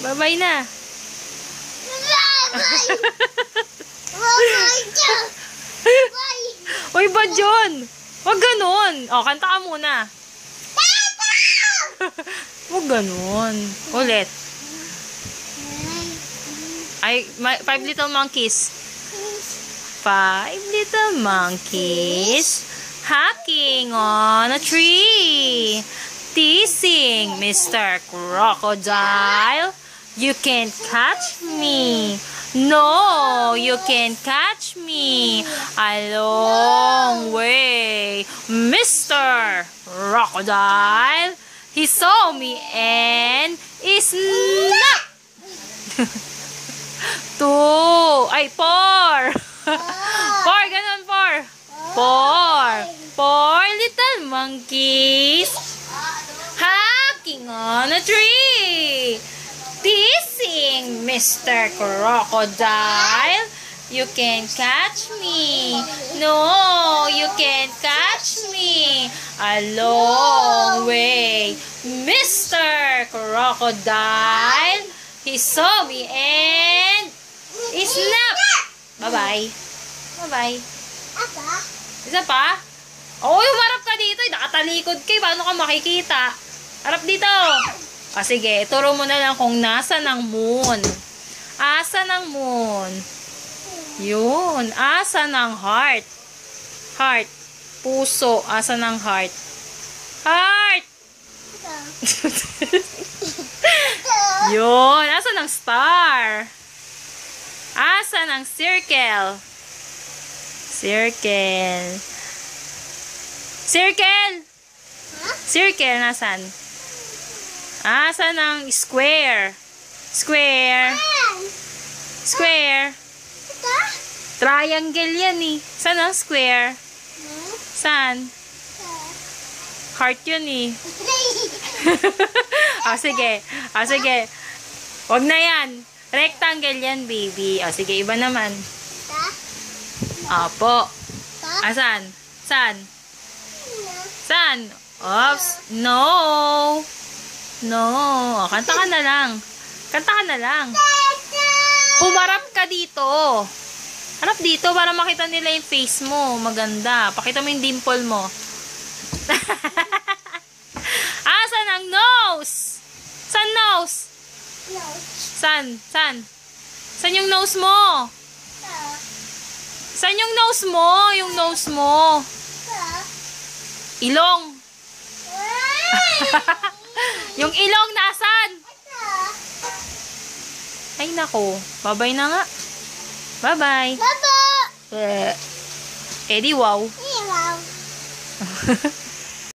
Bye-bye na. Uy, ba John? Huwag ganun. O, kanta ka muna. Huwag ganun. Ulit. Ay, 5 little monkeys. 5 little monkeys hacking on a tree. Teasing Mr. Crocodile. You can't catch me. No, you can't catch me. A long way. Mr. Crocodile. He saw me and snapped. 2. Ay, 4. 4, ganun, 4. 4 little monkeys hacking on a tree. Teasing Mr. Crocodile. You can't catch me. No, you can't catch me. A long way. Mr. Crocodile. He saw me and snapped. Bye-bye. Bye-bye. Isa pa? Oo, humarap ka dito. Nakatalikod kayo. Paano ka makikita? Harap dito. Sige, turo mo na lang kung nasa ng moon. Asa ng moon? Yun. Asa ng heart? Heart. Puso. Asa ng heart? Heart! Yun. Asa ng star? Asa ng circle? Circle. Circle! Circle, nasan? Asa ng square? Square. Square. Triangle yan eh. Saan ang square? Saan? Heart yun eh. Sige. Sige. Wag na yan. Rectangle yan, baby. Sige, iba naman. Apo. Saan? Saan? Saan? Oops. No. No. Kanta ka na lang. Kanta ka na lang. Humarap ka dito. Harap dito para makita nila yung face mo. Maganda. Pakita mo yung dimple mo. Saan ang nose? Saan nose? Saan? Saan? Saan yung nose mo? Saan yung nose mo? Yung nose mo. Ilong. Yung ilong nasan? Ay nako. Bye-bye na nga. Bye-bye. Bye-bye. Eddie, wow. Wow.